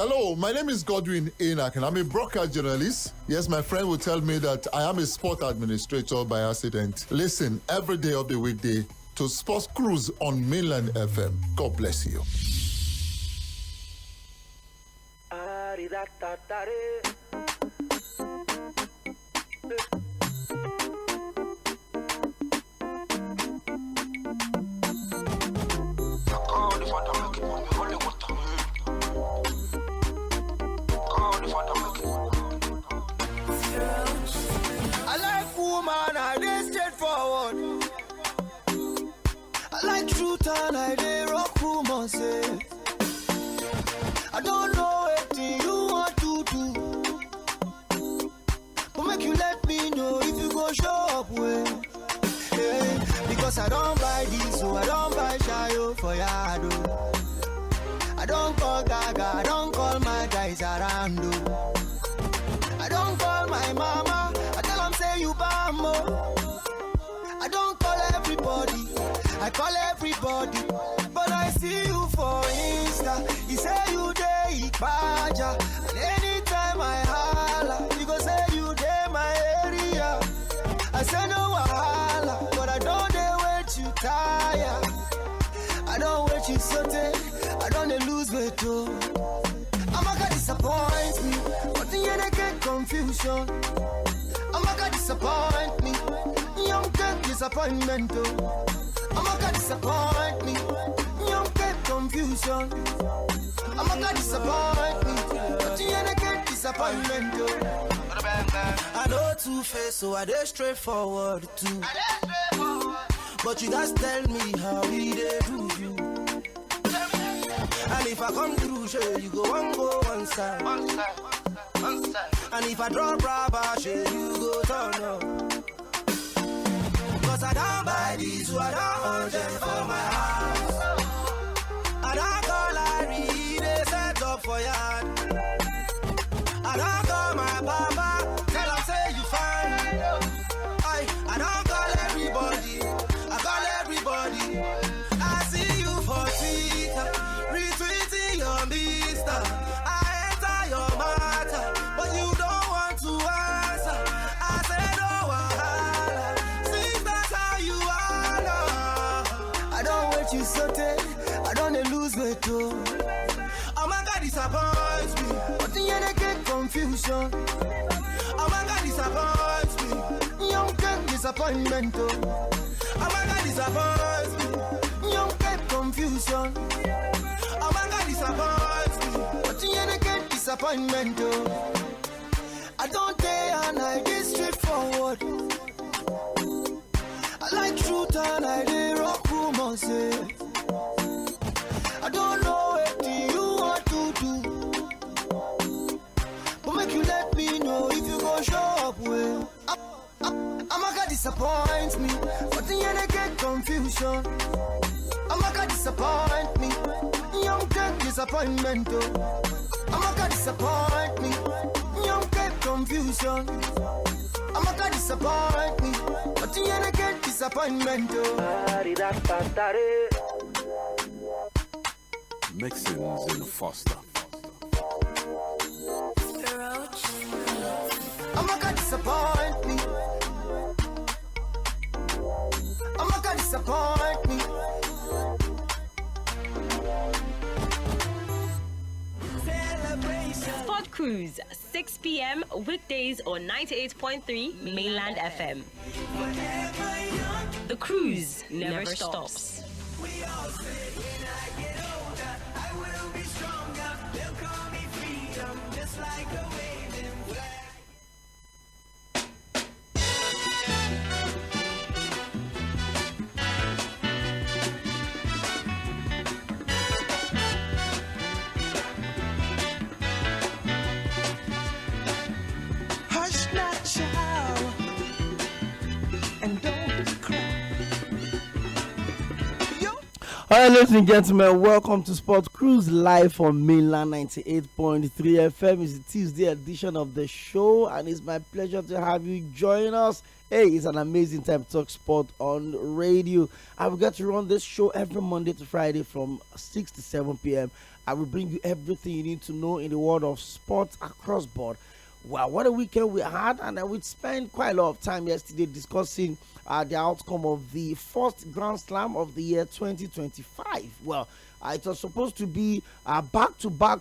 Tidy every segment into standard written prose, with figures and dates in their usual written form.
Hello, my name is Tᴏɪᴛᴛᴇʀ and I'm a broadcast journalist. Yes, my friend will tell me that I am a sport administrator by accident. Listen every day of the weekday to Sports Cruise on Mainland FM. God bless you. I like woman, I dey straightforward. I like truth and I dey rock woman say. I don't know anything you want to do, but make you let me know if you go show up well. Yeah, because I don't buy this, so I don't buy shayo for yado. I don't call Gaga, I don't call my guys around. I don't call my mama, I tell them say you bambo. I don't call everybody, I call everybody. But I see you for Insta, you say you dey Ipaja. And anytime I holla, you go say you dey my area. I say no wahala, but I don't dey wait you tire. I don't wait you sote, I don't dey lose weight too. I'ma disappoint me, but the end I get confusion. I'ma disappoint me, young get disappointment too. I'ma disappoint me, young get confusion. I'ma disappoint me, but the end I get disappointment too. I know two-face, so I dey straightforward too. But you guys tell me how we dey do you. And if I come through, sure, you go one side. And if I drop rubber, sure, you go turn up. Cause I don't buy these, so I don't want them for my house. I don't call Larry, they set up for yard. I don't call my papa, tell him say you fine. I don't call everybody, I call everybody. I see you for Twitter, retweeting your mister. I enter your matter, but you don't want to answer. I say no wahala, since that's how you are now. I don't wait you sote, I don't dey lose weight too. Oh my God, disappoints me, but the end I get confusion. Oh my God, disappoints me, young get disappointment too. Oh my God, disappoints me, young get confusion. Oh my God, disappoints me, but the end I get disappointment too. I don't dare and I dey straightforward. I like truth and I dey rock woman say. I don't know anything you want to do, but make you let me know if you go show up well. I'ma disappoint me, but the end I get confusion. I'ma disappoint me, young get disappointment too. I'ma disappoint me, young get confusion. I'ma disappoint me, but the end I get disappointment too. Mixins in the Foster. I'ma disappoint me. I'ma disappoint me. Sport Cruise, 6 p.m. weekdays on 98.3 Mainland FM. The cruise never stops. We all say when I get older, I will be stronger. They'll call me freedom, just like a waving flag. Hush not, child, and don't cry. All right, ladies and gentlemen, welcome to Sport Cruise live from Mainland 98.3 FM. It's the Tuesday edition of the show, and it's my pleasure to have you join us. Hey, it's an amazing time to talk sport on radio. I will get to run this show every Monday to Friday from 6 to 7 p.m. I will bring you everything you need to know in the world of sports across board. Wow, what a weekend we had, and we spent quite a lot of time yesterday discussing the outcome of the first Grand Slam of the year 2025. Well, it was supposed to be back to back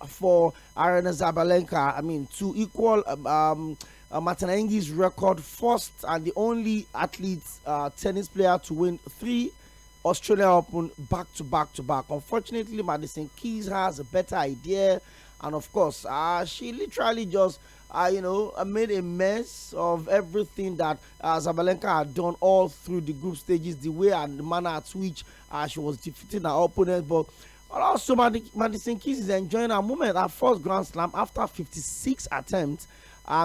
for Aryna Sabalenka. I mean, to equal Martina Hingis' record, first and the only athlete, tennis player to win 3 Australian Open back to back. Unfortunately, Madison Keys has a better idea. And of course, she literally just, made a mess of everything that Sabalenka had done all through the group stages, the way and the manner at which she was defeating her opponent. But also, Madison Keys is enjoying her moment at first Grand Slam after 56 attempts,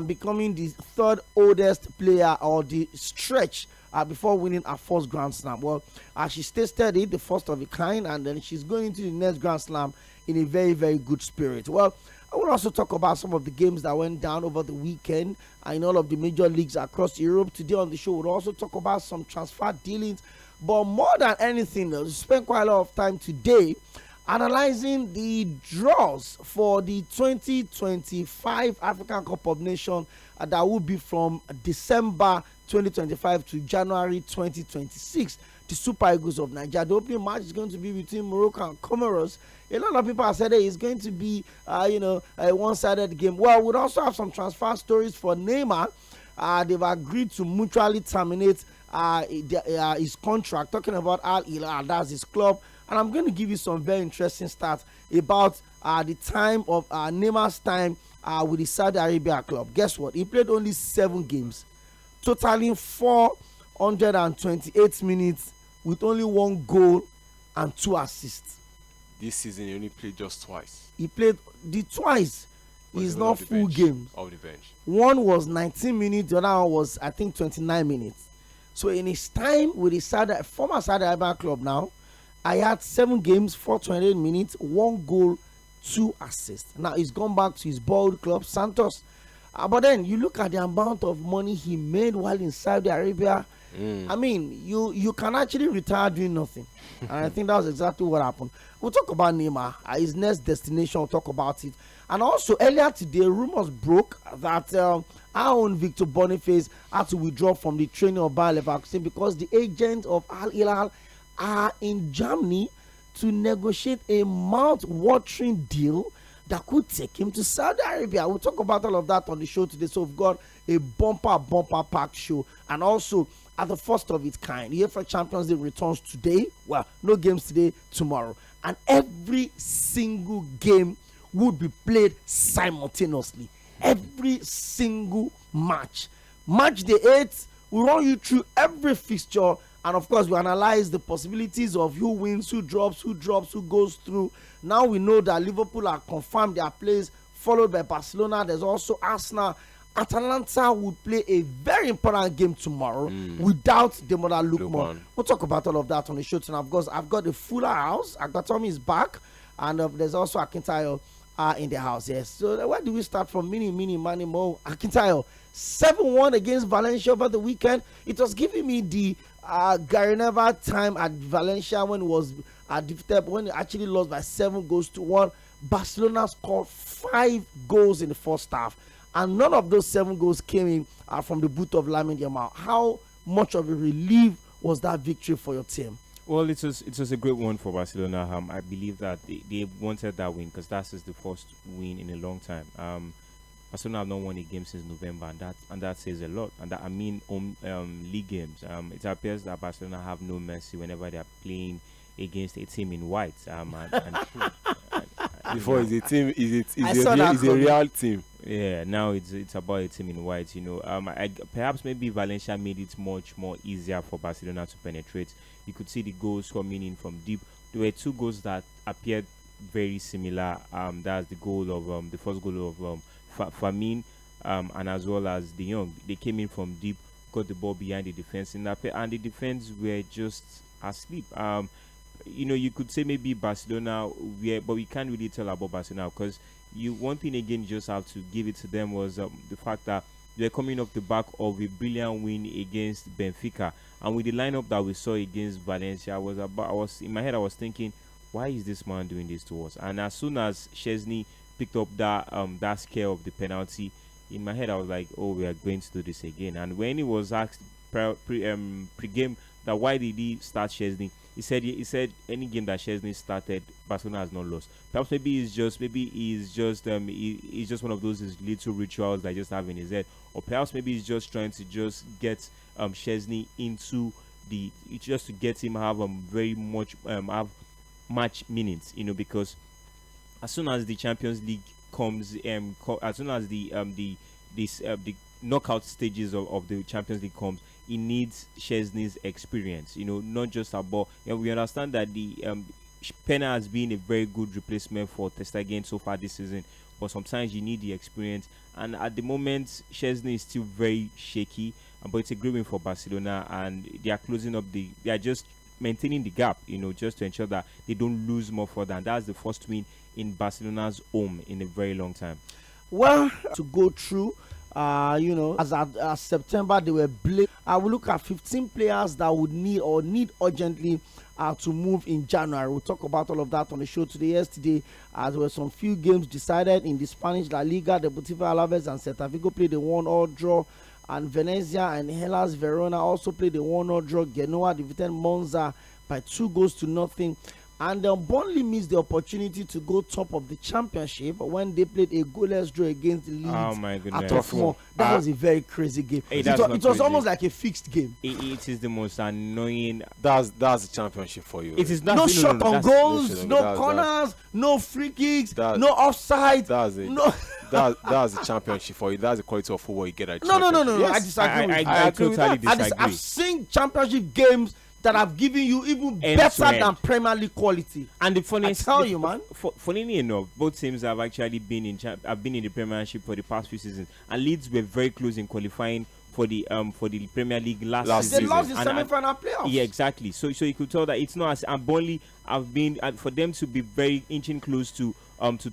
becoming the 3rd oldest player or the stretch before winning her first Grand Slam. Well, she stayed steady, the first of a kind, and then she's going into the next Grand Slam in a very, very good spirit. Well, I will also talk about some of the games that went down over the weekend in all of the major leagues across Europe. Today on the show, we'll also talk about some transfer dealings. But more than anything, we spent quite a lot of time today analyzing the draws for the 2025 African Cup of Nations that will be from December 2025 to January 2026. The Super Eagles of Nigeria. The opening match is going to be between Morocco and Comoros. A lot of people have said it's going to be, a one-sided game. Well, we'll also have some transfer stories for Neymar. They've agreed to mutually terminate his contract. Talking about Al-Hilal, that's his club. And I'm going to give you some very interesting stats about the time of Neymar's time with the Saudi Arabia club. Guess what? He played only 7 games, totaling 428 minutes with only 1 goal and 2 assists. This season, he only played just twice. He played the twice. It's not full games. Off the bench. One was 19 minutes, the other one was, I think, 29 minutes. So in his time with his former Saudi Arabia club now, I had 7 games, 428 minutes, 1 goal, 2 assists. Now he's gone back to his bold club, Santos. But then you look at the amount of money he made while in Saudi Arabia. I mean, you can actually retire doing nothing. And I think that was exactly what happened. We'll talk about Neymar, his next destination, we'll talk about it. And also, earlier today, rumors broke that our own Victor Boniface had to withdraw from the training of Bayer Leverkusen because the agents of Al-Hilal are in Germany to negotiate a mouth-watering deal that could take him to Saudi Arabia. We'll talk about all of that on the show today. So we've got a bumper packed show. And also, at the first of its kind, the UEFA Champions League returns today. Well, no games today, tomorrow. And every single game would be played simultaneously. Every single match. Match day 8, we run you through every fixture. And of course, we analyze the possibilities of who wins, who drops, who goes through. Now we know that Liverpool are confirmed their place, followed by Barcelona. There's also Arsenal. Atalanta would play a very important game tomorrow without Demola Lookman. We'll talk about all of that on the show tonight. Of course, I've got the fuller house. Tommy is back. And there's also ʻAkintayo in the house. Yes. So where do we start from? Mini, Mani, Mo. ʻAkintayo, 7-1 against Valencia over the weekend. It was giving me the Gary Neville time at Valencia when it was defeated, when it actually lost by 7-1. Barcelona scored 5 goals in the first half. And none of those 7 goals came in from the boot of Lamine Yamal. How much of a relief was that victory for your team? Well, it was a great one for Barcelona. I believe that they wanted that win because that is the first win in a long time. Barcelona have not won a game since November, and that says a lot. And that league games. It appears that Barcelona have no mercy whenever they are playing against a team in white. Before is a team, is a real team. Yeah, now it's about a team in white. Perhaps maybe Valencia made it much more easier for Barcelona to penetrate. You could see the goals coming in from deep. There were 2 goals that appeared very similar. That's the goal of the first goal of Firmino, and as well as De Jong. They came in from deep, got the ball behind the defense and the defense were just asleep. you could say maybe Barcelona, but we can't really tell about Barcelona because one thing again you just have to give it to them was the fact that they're coming off the back of a brilliant win against Benfica, and with the lineup that we saw against Valencia, I was in my head I was thinking, why is this man doing this to us? And as soon as Szczęsny picked up that scare of the penalty, in my head I was like, oh, we are going to do this again. And when he was asked pre-game that why did he start Szczęsny, he said any game that Szczęsny started, Barcelona has not lost. Perhaps maybe he's just one of those little rituals that I just have in his head, or perhaps maybe he's just trying to just get Szczęsny into just to get him have very much have match minutes, because as soon as the Champions League comes, as soon as the knockout stages of the Champions League comes, he needs Szczęsny's experience, not just about. We understand that the Pena has been a very good replacement for Ter Stegen so far this season, but sometimes you need the experience. And at the moment, Szczęsny is still very shaky, but it's a great win for Barcelona, and they are they are just maintaining the gap, just to ensure that they don't lose more further. And that's the first win in Barcelona's home in a very long time. Well, to go through, as September they were blamed. I will look at 15 players that would need urgently to move in January. We'll talk about all of that on the show today. Yesterday, there were some few games decided in the Spanish La Liga. Deportivo Alaves and Celta Vigo played a 1-1 draw, and Venezia and Hellas Verona also played a 1-1 draw. Genoa defeated Monza by 2-0. And Burnley missed the opportunity to go top of the championship when they played a goalless draw against Leeds. Oh my goodness! That was a very crazy game. Hey, it was almost like a fixed game. It is the most annoying. That's the championship for you. It is not no shot on goals, no corners, no free kicks, no offside. That's the championship for you. That's the quality of football you get at No. Yes. I disagree. I totally disagree. I've seen championship games that have given you even better than Premier League quality. And the funniest, I tell you, man. Funnily enough, both teams have actually been in the Premiership for the past few seasons, and Leeds were very close in qualifying for the Premier League last season. They lost the semi-final playoffs. Yeah, exactly. So you could tell that it's not as, and Burnley have been for them to be very inching close to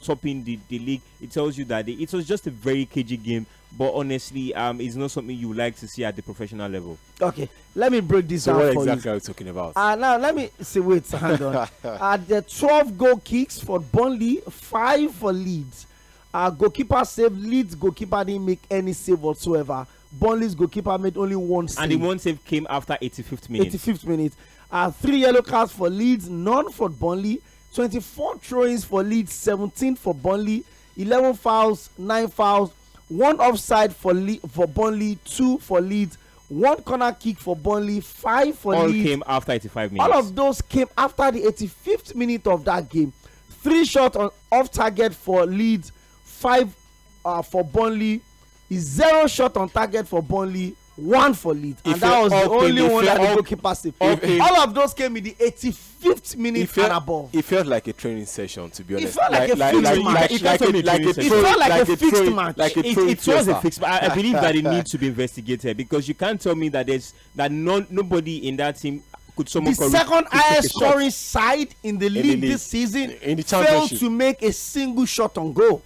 topping the league. It tells you that it was just a very cagey game. But honestly, it's not something you like to see at the professional level. Okay, let me break this down for you. What exactly are you talking about? Now, let me say, wait, hang on. The 12 goal kicks for Burnley, 5 for Leeds. Goalkeeper saved. Leeds goalkeeper didn't make any save whatsoever. Burnley's goalkeeper made only one save. And the one save came after 85th minute. 85th minute. 3 yellow cards for Leeds, none for Burnley. 24 throw-ins for Leeds, 17 for Burnley. 11 fouls, 9 fouls. 1 offside for Burnley, 2 for Leeds, 1 corner kick for Burnley, 5 for Leeds. All came after 85 minutes. All of those came after the 85th minute of that game. 3 shots off target for Leeds, 5 for Burnley, 0 shot on target for Burnley, 1 for Leeds, and that was the only one that the goalkeeper saved. All of those came in the 85th minute and above. It felt like a training session, to be honest. It felt like a fixed match. It felt like a fixed match. It was a fixed match. I believe that it needs to be investigated, because you can't tell me that nobody in that team could the second highest scoring side in the league this season failed to make a single shot on goal.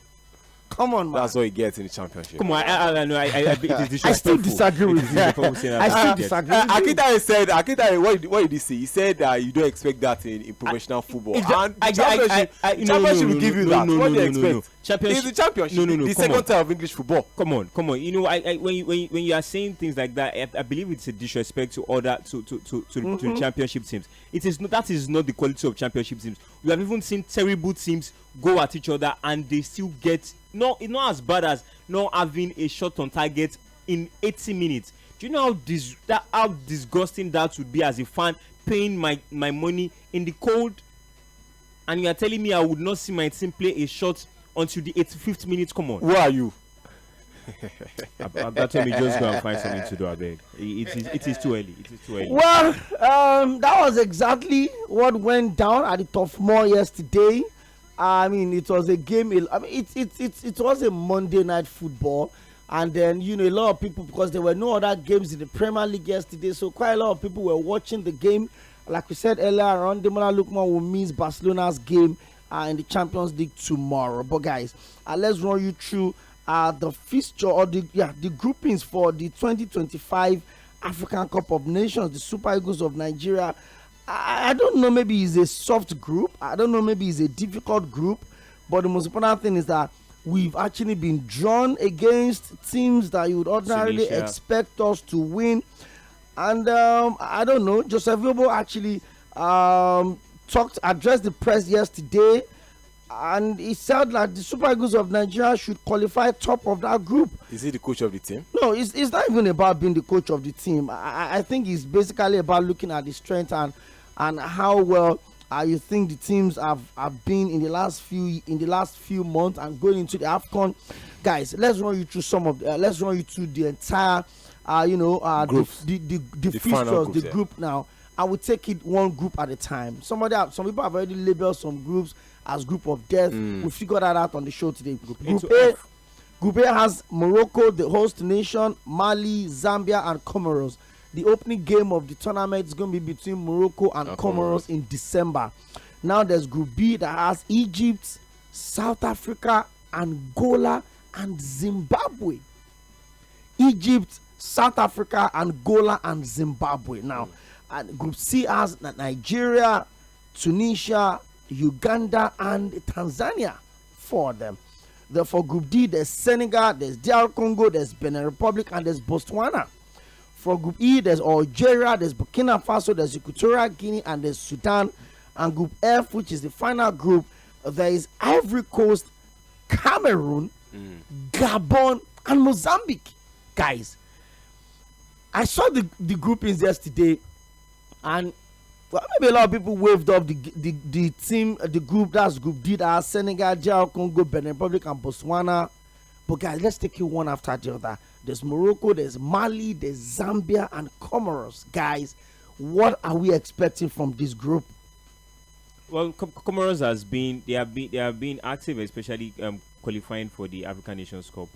Come on, man. That's what he gets in the championship. Come on, I still disagree with you. I still disagree. Akita, what did he say? He said that you don't expect that in professional football. And championship will give you that. What do you expect? It's the championship. The second tier of English football. Come on. When you are saying things like that, I believe it's a disrespect to the championship teams. That is not the quality of championship teams. We have even seen terrible teams go at each other and they still get not as bad as not having a shot on target in 80 minutes. Do you know how disgusting that would be as a fan, paying my money in the cold, and you are telling me I would not see my team play a shot until the 85th minute? Come on. Who are you? That told me just go and find something to do. I beg. It is too early. It is too early. Well, that was exactly what went down at the Tᴏɪᴛ yesterday. I mean, it was a game. I mean, it was a Monday night football, and then a lot of people, because there were no other games in the Premier League yesterday, so quite a lot of people were watching the game. Like we said earlier on, Demola Lookman will miss Barcelona's game in the Champions League tomorrow. But guys, let's run you through the fixture or the groupings for the 2025 African Cup of Nations, the Super Eagles of Nigeria. I don't know, maybe it's a soft group. I don't know, maybe it's a difficult group. But the most important thing is that we've actually been drawn against teams that you would ordinarily expect us to win. And I don't know, Joseph Yobo actually addressed the press yesterday, and he said that the Super Eagles of Nigeria should qualify top of that group. Is he the coach of the team? No, it's not even about being the coach of the team. I think it's basically about looking at the strength and how well you think the teams have been in the last few months and going into the AFCON. Guys, let's run you through the entire the fixtures, the group now. I will take it one group at a time. Some people have already labeled some groups as group of death. We'll figure that out on the show today. Group A has Morocco, the host nation, Mali, Zambia, and Comoros. The opening game of the tournament is going to be between Morocco and Comoros in December. Now there's Group B that has Egypt, South Africa, Angola, and Zimbabwe. Egypt, South Africa, Angola, and Zimbabwe. Now, and Group C has Nigeria, Tunisia, Uganda, and Tanzania for them. For Group D, there's Senegal, there's DR Congo, there's Benin Republic, and there's Botswana. For Group E, there's Algeria, there's Burkina Faso, there's Equatorial Guinea, and there's Sudan. And Group F, which is the final group, there is Ivory Coast, Cameroon, Gabon, and Mozambique. Guys, I saw the groupings yesterday, and maybe a lot of people waved off the team, the group. That's Group D, that has Senegal, DR Congo, Benin Republic, and Botswana. But guys, let's take it one after the other. There's Morocco, there's Mali, there's Zambia, and Comoros. Guys, what are we expecting from this group? Well, Comoros they have been active, especially qualifying for the African Nations Cup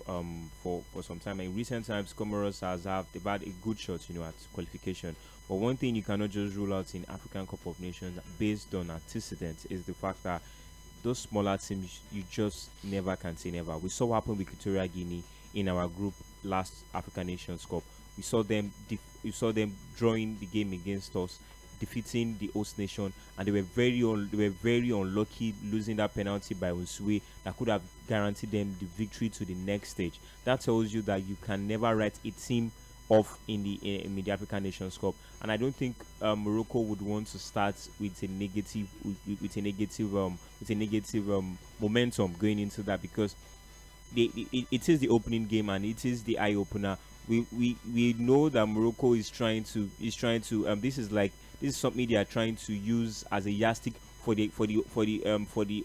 for some time. In recent times, Comoros they've had a good shot, at qualification. But one thing you cannot just rule out in African Cup of Nations based on antecedents is the fact that those smaller teams, you just never can say never. We saw what happened with Equatorial Guinea in our group last African Nations Cup. We saw them drawing the game against us, defeating the host nation, and they were very unlucky losing that penalty by Unsue that could have guaranteed them the victory to the next stage. That tells you that you can never write a team off in the African Nations Cup, and I don't think Morocco would want to start with a negative momentum going into that, because it is the opening game and it is the eye opener. We know that Morocco is trying to this is something they are trying to use as a yardstick for the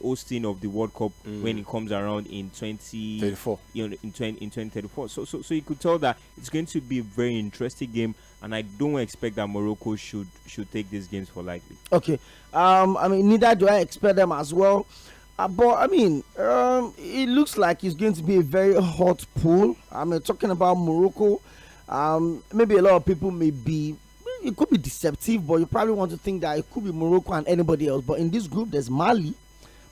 hosting of the World Cup when it comes around in 2034. In 2034. So you could tell that it's going to be a very interesting game, and I don't expect that Morocco should take these games for lightly. Okay. Neither do I expect them as well. But it looks like it's going to be a very hot pool. Talking about Morocco, maybe a lot of people it could be deceptive, but you probably want to think that it could be Morocco and anybody else. But in this group, there's Mali.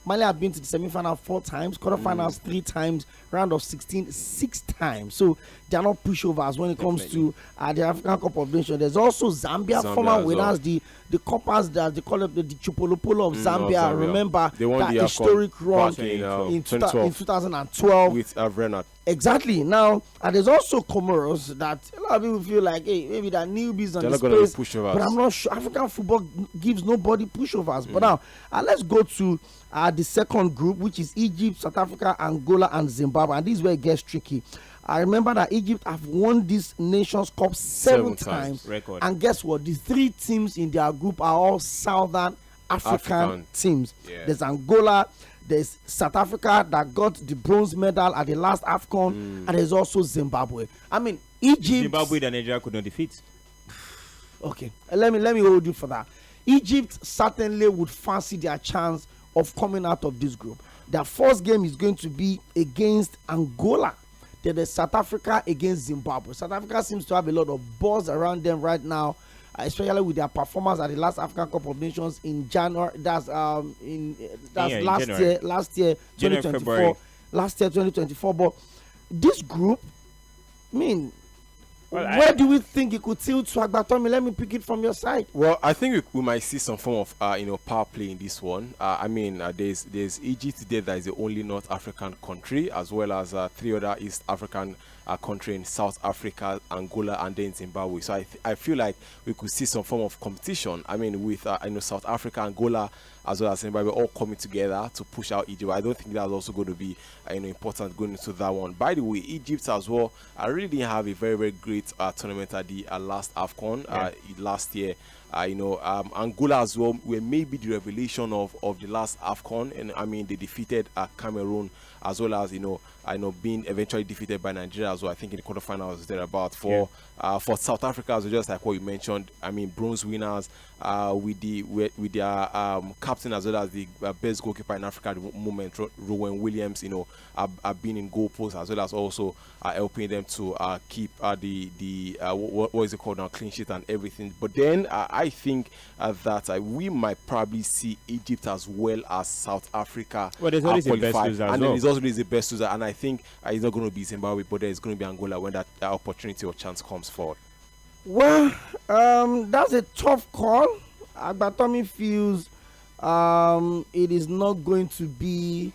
Mali have been to the semi-final 4 times, quarterfinals 3 times, round of 16 6 times. So they are not pushovers when it comes to the African Cup of Nations. There's also Zambia former winners, the Copas that they call it the Chupolopolo of Zambia. Remember that historic run in 2012 with Avrenat. Exactly. Now, and there's also Comoros that a lot of people feel like, hey, maybe that newbies on the space, but I'm not sure. African football gives nobody pushovers. But now, let's go to the second group, which is Egypt, South Africa, Angola, and Zimbabwe. And this is where it gets tricky. I remember that Egypt have won this Nations Cup 7 times. Record. And guess what? The 3 teams in their group are all Southern African teams. Yeah. There's Angola, there's South Africa that got the bronze medal at the last AFCON, and there's also Zimbabwe. Egypt. Zimbabwe that Nigeria could not defeat. Okay, let me hold you for that. Egypt certainly would fancy their chance of coming out of this group. Their first game is going to be against Angola. Then there's South Africa against Zimbabwe. South Africa seems to have a lot of buzz around them right now. especially with their performance at the last African Cup of Nations in January. That's last January. year, 2024. February. Last year, 2024. But this group, I mean, Well, where do we think it could tilt to 𝐴gbàtọ́mi? Let me pick it from your side. Well, I think we might see some form of power play in this one. I mean, there's Egypt there that is the only North African country, as well as 3 other East African country in South Africa, Angola, and then Zimbabwe. So I feel like we could see some form of competition. I mean, with South Africa, Angola, as well as Zimbabwe all coming together to push out Egypt. I don't think that's also going to be important going into that one. By the way, Egypt as well, I really didn't have a very, very great tournament at the last AFCON last year. Angola as well were maybe the revelation of the last AFCON, and I mean they defeated Cameroon, as well as being eventually defeated by Nigeria as well. I think in the quarterfinals thereabout. For South Africa, as well, just like what you mentioned, I mean bronze winners with their captain, as well as the best goalkeeper in Africa at the moment, Rowan Williams, have been in goal post, as well as also helping them to keep what is it called now, clean sheet and everything. But then I think that we might probably see Egypt as well as South Africa. Well, there's always the best loser as and well. then there's also the best loser, and I think it's not going to be Zimbabwe, but there's going to be Angola when that opportunity or chance comes forward. Well, that's a tough call. 𝐴gbàtọ́mi feels it is not going to be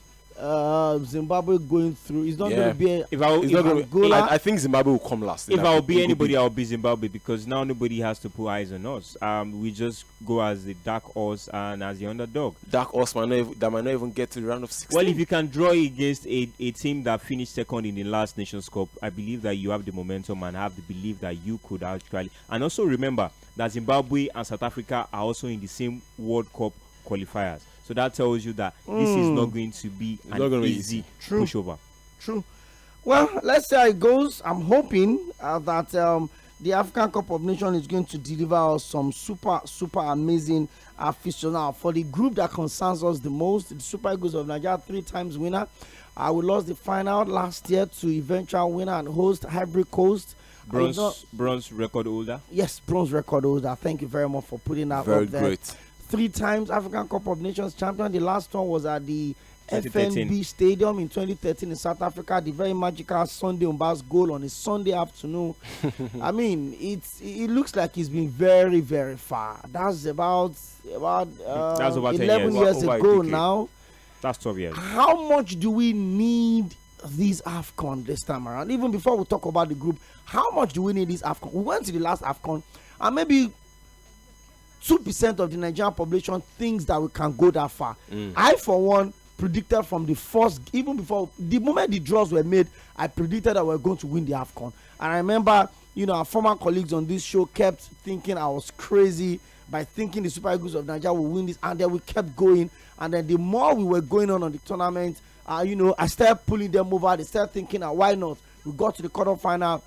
Zimbabwe going through. It's not going to be Angola. I think Zimbabwe will come last. If I'll be anybody, I'll be Zimbabwe, because now nobody has to put eyes on us. We just go as the dark horse and as the underdog. Dark horse might not even get to the round of 16. Well, if you can draw against a team that finished second in the last Nations Cup, I believe that you have the momentum and have the belief that you could actually. And also remember that Zimbabwe and South Africa are also in the same World Cup qualifiers. So that tells you that this is not going to be an easy pushover. True. Well, let's see how it goes. I'm hoping that the African Cup of Nations is going to deliver us some super amazing fixture. Now, for the group that concerns us the most, the Super Eagles of Nigeria, 3 times winner. We lost the final last year to eventual winner and host Ivory Coast. Bronze record holder. Yes, bronze record holder. Thank you very much for putting that very up there. Great. 3 times African Cup of Nations champion. The last one was at the 2013. FNB Stadium in 2013 in South Africa. The very magical Sunday Mbas goal on a Sunday afternoon. I mean, it looks like it's been very, very far. That's about That's over 10 11 years Over ago a decade. now. That's 12 years. How much do we need this AFCON this time around? Even before we talk about the group, how much do we need this AFCON? We went to the last AFCON and maybe 2% of the Nigerian population thinks that we can go that far. I, for one, predicted from the first, even before the moment the draws were made, I predicted that we were going to win the AFCON. And I remember, our former colleagues on this show kept thinking I was crazy by thinking the Super Eagles of Nigeria will win this, and then we kept going. And then the more we were going on the tournament, I started pulling them over. They started thinking, why not? We got to the quarterfinal.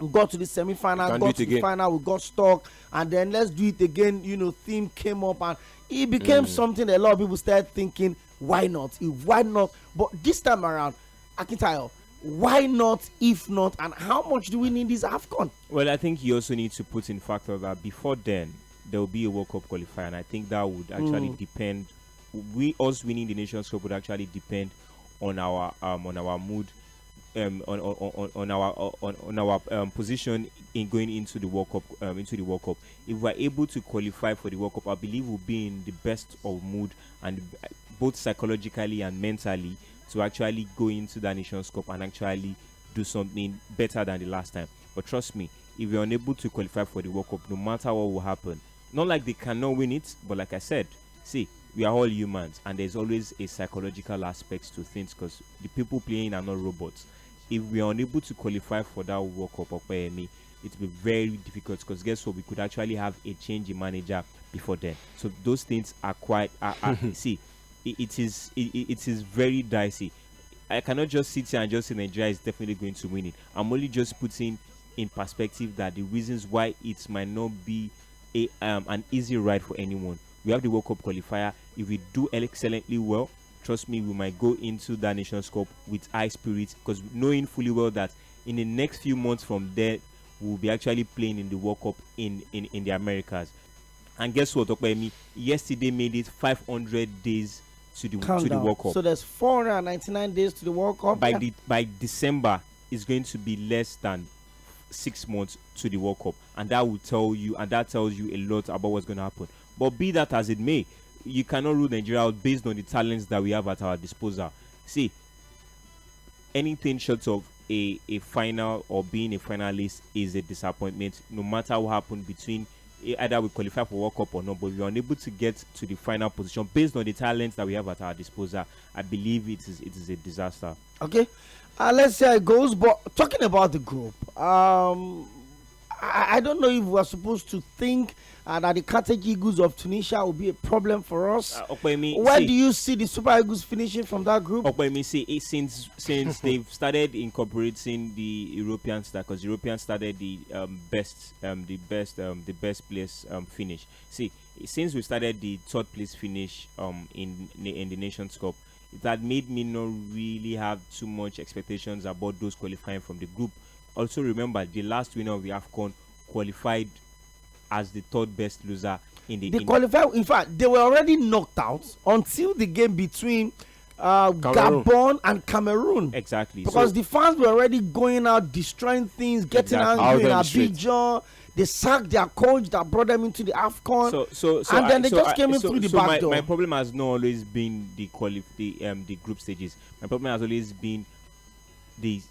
We got to the semi-final, got to the final, we got stuck, and then let's do it again. Theme came up, and it became something that a lot of people started thinking, why not? Why not? But this time around, Akintayo, why not? If not, and how much do we need this AFCON? Well, I think you also need to put in factor that before then, there will be a World Cup qualifier, and I think that would actually depend. Us winning the Nations Cup would actually depend on our mood. On our position in going into the World Cup. If we're able to qualify for the World Cup, I believe we'll be in the best of mood, and both psychologically and mentally, to actually go into the Nations Cup and actually do something better than the last time. But trust me, if we're unable to qualify for the World Cup, no matter what will happen, not like they cannot win it, but like I said, see, we are all humans, and there's always a psychological aspect to things, because the people playing are not robots. If we are unable to qualify for that World Cup, it will be very difficult, because guess what? We could actually have a change in manager before then. So those things are quite. See, it is very dicey. I cannot just sit here and just say Nigeria is definitely going to win it. I'm only just putting in perspective that the reasons why it might not be an easy ride for anyone. We have the World Cup qualifier. If we do excellently well, trust me, we might go into that Nations Cup with high spirits, because knowing fully well that in the next few months from there, will be actually playing in the World Cup in the Americas. And guess what, Okpemi? Yesterday made it 500 days to the World Cup. So there's 499 days to the World Cup. By December, it's going to be less than 6 months to the World Cup, and that will tell you, and that tells you a lot about what's going to happen. But be that as it may, you cannot rule Nigeria out based on the talents that we have at our disposal. See, anything short of a final or being a finalist is a disappointment, no matter what happened between either we qualify for World Cup or not. But we are unable to get to the final position based on the talents that we have at our disposal. I believe it is a disaster. Okay, let's see how it goes. But talking about the group, I don't know if we're supposed to think that the Carthage Eagles of Tunisia will be a problem for us. Where do you see the Super Eagles finishing from that group? Since they've started incorporating the Europeans, because Europeans started the best place finish. See, since we started the third place finish in the Nations Cup, it had made me not really have too much expectations about those qualifying from the group. Also remember, the last winner of the AFCON qualified as the third best loser in the... In fact, they were already knocked out until the game between Gabon and Cameroon. Exactly. Because the fans were already going out, destroying things, getting angry in Abidjan. They sacked their coach that brought them into the AFCON. And then they just came in through the back door. My problem has not always been the group stages. My problem has always been the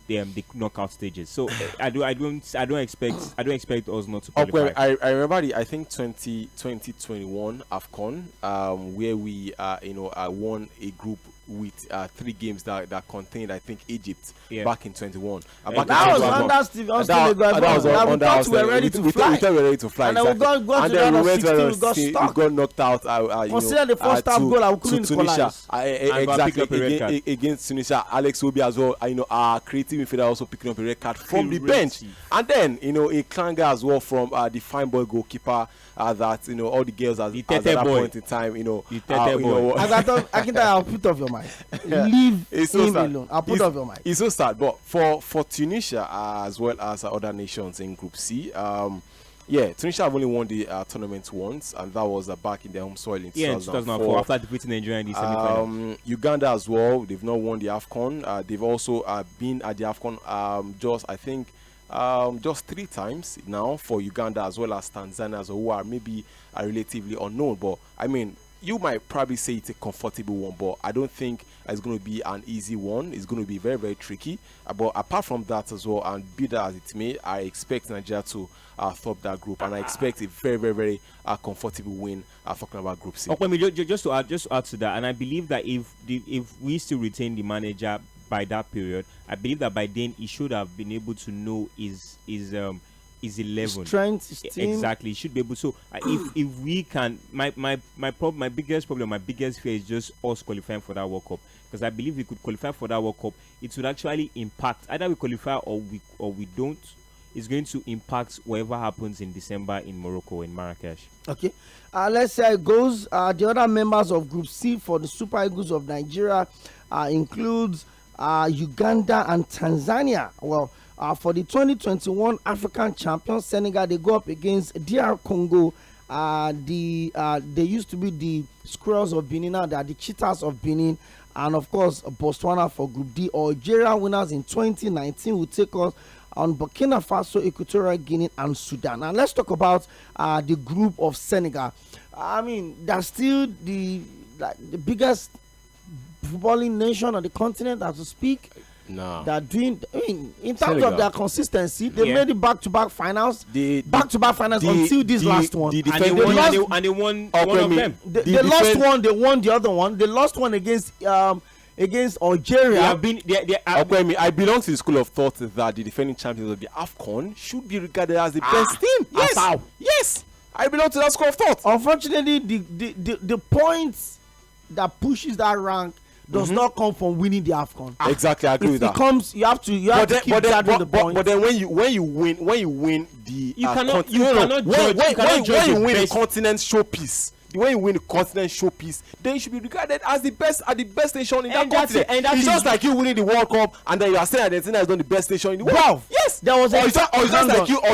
knockout stages. So I don't expect us not to qualify. I remember I think 2021 AFCON where we won a group with 3 games that contained, I think, Egypt back in 21. That was under Steve. We thought we were ready to fly. We thought we were ready to fly. And then we got to the round of 16, we got stuck. We got knocked out. Consider the first half goal, I couldn't Tunisia. Exactly. Against Tunisia, Alex Obi as well. Our creative midfielder also picking up a red card from the bench. And then, a clanger as well from the fine boy goalkeeper that, all the girls at that point in time, the Tete boy. I can tell you, I'll put off your mind. Leave him alone. I'll put off your mind. It's so sad. But for Tunisia as well as other nations in Group C, Tunisia have only won the tournament once, and that was back in their home soil in 2004 after defeating Nigeria in the semi-final. Uganda as well, they've not won the AFCON. They've also been at the AFCON just 3 times now for Uganda, as well as Tanzania, who are maybe relatively unknown. But I mean, you might probably say it's a comfortable one, but I don't think it's going to be an easy one. It's going to be very, very tricky. But apart from that as well, and be that as it may, I expect Nigeria to top that group, and I expect a very, very, very comfortable win. Talking about Group C. Okay, just to add to that, and I believe that if we still retain the manager by that period, I believe that by then he should have been able to know his 11 strength, his team. Exactly, he should be able. So if we can, my biggest problem, my biggest fear is just us qualifying for that World Cup, because I believe we could qualify for that World Cup. It would actually impact, either we qualify or we don't. It's going to impact whatever happens in December in Morocco, in Marrakesh. Okay, let's see how it goes. The other members of Group C for the Super Eagles of Nigeria includes Uganda and Tanzania. Well, for the 2021 African champions, Senegal, they go up against DR Congo. They used to be the Squirrels of Benin, now they are the Cheetahs of Benin. And of course, Botswana for Group D. Algeria winners in 2019 will take us on Burkina Faso, Equatorial Guinea, and Sudan. Now let's talk about the group of Senegal. I mean, they're still the biggest footballing nation on the continent, as to speak. No. They're doing, in terms of their consistency, they made it back-to-back finals. Until this last one. And they won one of them. They lost one, they won the other one. They lost one against Algeria. I belong to the school of thought that the defending champions of the AFCON should be regarded as the best team. Yes. I belong to that school of thought. Unfortunately, the points that pushes that rank does not come from winning the AFCON. Exactly, I agree with that. You have to keep gathering the points. But then when you win the you cannot win the continent showpiece, when you win the continent showpiece, then you should be regarded as the best nation in that And that's continent. it, and that's it's it. just like you winning the World Cup and then you are saying Argentina is not the best nation in the world. Wow. Yes, There was a or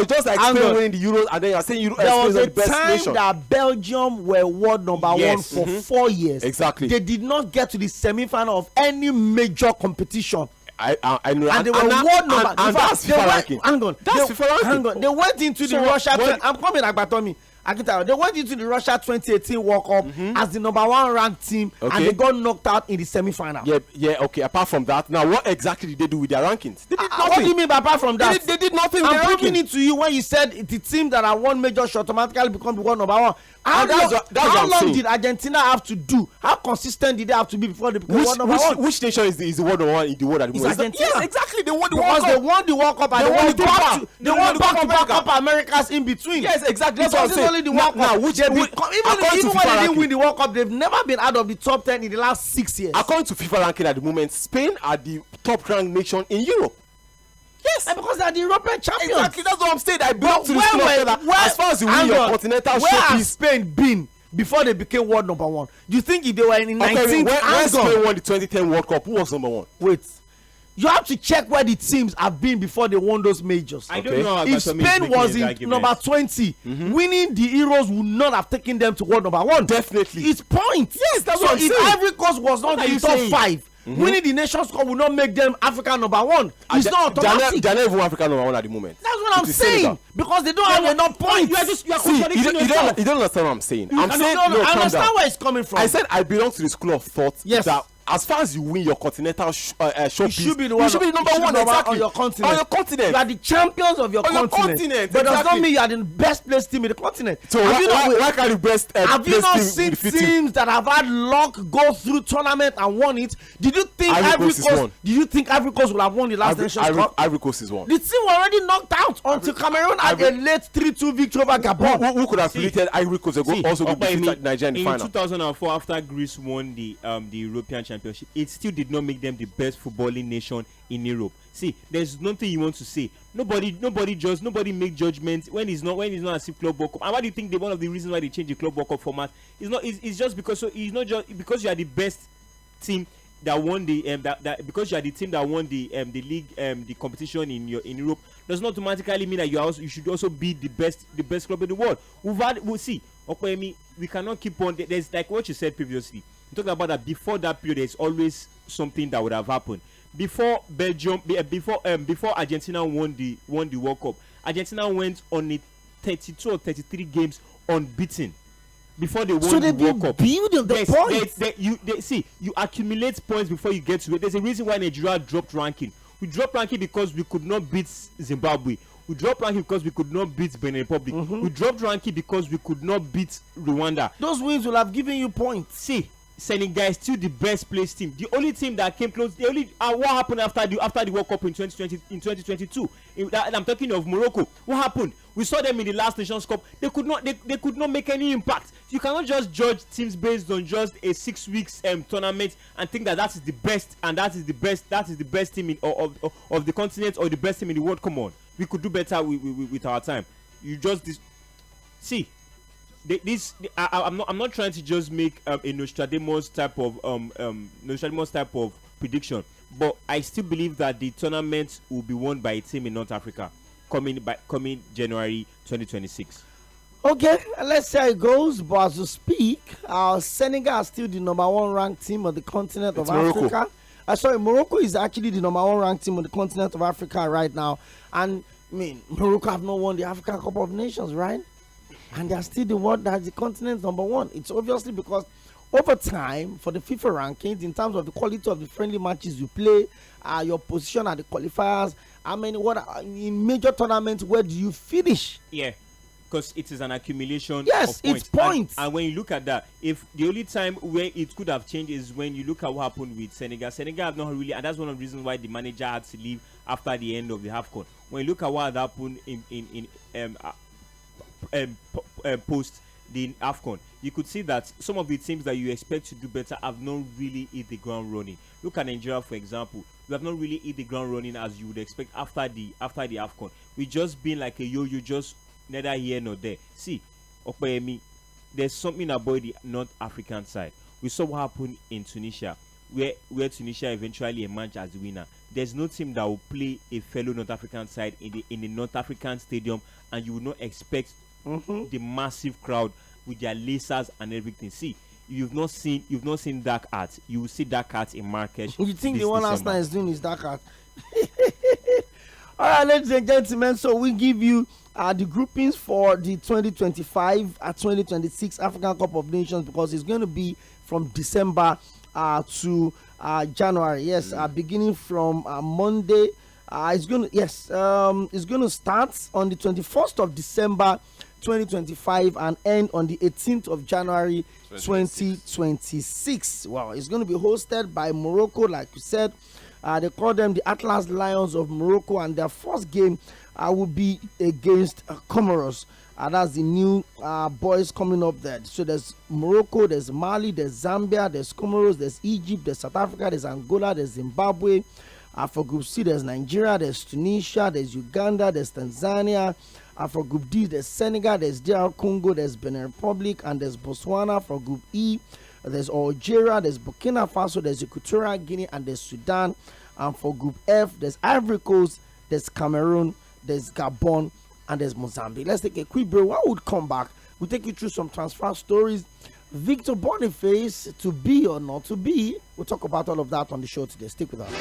just like Hang Spain on. winning the Euros and then you are saying there Spain was is not a the best time nation. that Belgium were world number one Yes, for 4 years. Exactly. They did not get to the semi-final of any major competition. I know, And they were world number. and in fact, that's they FIFA went- ranking. Hang on. That's They- FIFA ranking. Hang on. They went into So the Russia. when- I'm coming, Agbatomi. Akita, they went into the Russia 2018 World Cup as the number one ranked team, and Okay. they got knocked out in the semi-final. Yeah, okay. Apart from that, now what exactly did they do with their rankings? They did nothing. What do you mean by apart from that? They did nothing with I'm their proving ranking. it to you when you said the team that are one major should automatically become the one number one. How And that's long, what how I'm long saying. did Argentina have to do? How consistent did they have to be before they became one number one? Which nation is the world number one in the world at the It's moment? Argentina. Yes, exactly. They won the World Because Cup. they won the World Cup and They they won won the Copa. back to They won the back Copa Copa Americas in between. Yes, exactly. This That's what was I'm only saying. the World Now, Cup. which They've been- according even to when FIFA they didn't ranking- win the World Cup, they've never been out of the top 10 in the last 6 years. According to FIFA ranking at the moment, Spain are the top ranked nation in Europe. Yes. And because they are the European champions. Exactly. That's what I'm saying. I belong to the Where school of were- thought that where- as far as you win hang your on. continental Where has showpiece. Spain been before they became world number one? Do you think if they were in Okay, 19th, when hang on. Spain won the 2010 World Cup, who was number one? Wait, you have to check where the teams have been before they won those majors. I Okay. don't know how If Agbatomi is Spain making was his in argument. number 20, winning the Euros would not have taken them to world number one. Definitely. It's point. Yes, that's so what I'm if saying. Ivory Coast was not What are in you the top saying? 5, winning the Nations Cup will not make them Africa number one. It's not automatic. They're not even African number one at the moment. That's what I'm It is saying. Senegal. Because they don't have enough points. You are See, contradicting yourself. you don't understand what I'm saying. I'm I saying, don't no, I calm understand down. where it's coming from. I said I belong to the school of thought Yes. that as far as you win your continental showpiece, should be the one- you should be number you should one be number exactly on your continent. On your continent. You are the champions of your On your continent. continent, But does not exactly. mean you are the best placed team in the continent. So Have you not- why can't the best Have you placed not team seen defeat you? teams that have had luck go through tournament and won it? Did you think Ivory Ivory Coast is Coast? one. Did you think Ivory Coast would have won the last Nations Cup? Ivory Coast is one. The team were already knocked out until Cameroon had a late 3-2 victory over Gabon. Who could have predicted Ivory Coast to go also go defeat Nigeria in the final? 2004, after Greece won the European Championship, it still did not make them the best footballing nation in Europe. See, there's nothing you want to say. Nobody make judgments when it's not as if Club World Cup. And why do you think one of the reasons why they changed the Club World Cup format is not? It's just because it's not just because you are the best team that won the because you are the team that won the league the competition in Europe does not automatically mean that you should also be the best club in the world. We'll see. Okoyemi, we cannot keep on. There's like what you said previously. You talked about that before that period. There's always something that would have happened. Before Belgium, before Argentina won the World Cup, Argentina went on a 32 or 33 games unbeaten. Before they won So the they've World been Cup, building the points. you accumulate points before you get to it. There's a reason why Nigeria dropped ranking. We dropped ranking because we could not beat Zimbabwe. We dropped ranking because we could not beat Benin Republic. We dropped ranking because we could not beat Rwanda. Those wins will have given you points. See, Senegal is still the best placed team. The only team that came close, what happened after the World Cup in 2022? I'm talking of Morocco. What happened? We saw them in the last Nations Cup. They could not make any impact. You cannot just judge teams based on just a 6 weeks tournament and think that is the best and that is the best team of the continent or the best team in the world. Come on, we could do better with our time. You just see. I'm not trying to just make a Nostradamus type of prediction, but I still believe that the tournament will be won by a team in North Africa coming January 2026. Okay, let's see how it goes. But as we speak, Senegal is still the number one ranked team on the continent of Morocco. Africa. Morocco is actually the number one ranked team on the continent of Africa right now. And I mean, Morocco have not won the African Cup of Nations, right? And they are still the world that's the continent number one. It's obviously because over time, for the FIFA rankings, in terms of the quality of the friendly matches you play, your position at the qualifiers, in major tournaments, where do you finish? Yeah, because it is an accumulation. Yes, of points. it's points. And when you look at that, if the only time where it could have changed is when you look at what happened with Senegal. Senegal have not really, and that's one of the reasons why the manager had to leave after the end of the AFCON. When you look at what had happened post the AFCON, you could see that some of the teams that you expect to do better have not really hit the ground running. Look at Nigeria, for example. We have not really hit the ground running as you would expect after the AFCON. We just been like a yo-yo, just neither here nor there. See, Okoyemi, there's something about the North African side. We saw what happened in Tunisia, where Tunisia eventually emerged as the winner. There's no team that will play a fellow North African side in the North African stadium, and you will not expect the massive crowd with their lasers and everything. See, you've not seen dark art. You will see dark art in Marrakesh. You think this the one December. Arsenal is doing is dark art? All right, ladies and gentlemen, so we give you the groupings for the 2025 2026 African Cup of Nations, because it's going to be from December to January. Yes, beginning from Monday. It's going to start on the 21st of December 2025 and end on the 18th of January 2026. Wow, it's going to be hosted by Morocco, like you said. They call them the Atlas Lions of Morocco, and their first game will be against Comoros. That's the new boys coming up there. So there's Morocco, there's Mali, there's Zambia, there's Comoros, there's Egypt, there's South Africa, there's Angola, there's Zimbabwe. For Group C, there's Nigeria, there's Tunisia, there's Uganda, there's Tanzania. For Group D, there's Senegal, there's DR Congo, there's Benin Republic, and there's Botswana. For Group E, there's Algeria, there's Burkina Faso, there's Equatorial Guinea, and there's Sudan. And for Group F, there's Ivory Coast, there's Cameroon, there's Gabon, and there's Mozambique. Let's take a quick break. When we come back, we'll take you through some transfer stories. Victor Boniface, to be or not to be. We'll talk about all of that on the show today. Stick with us.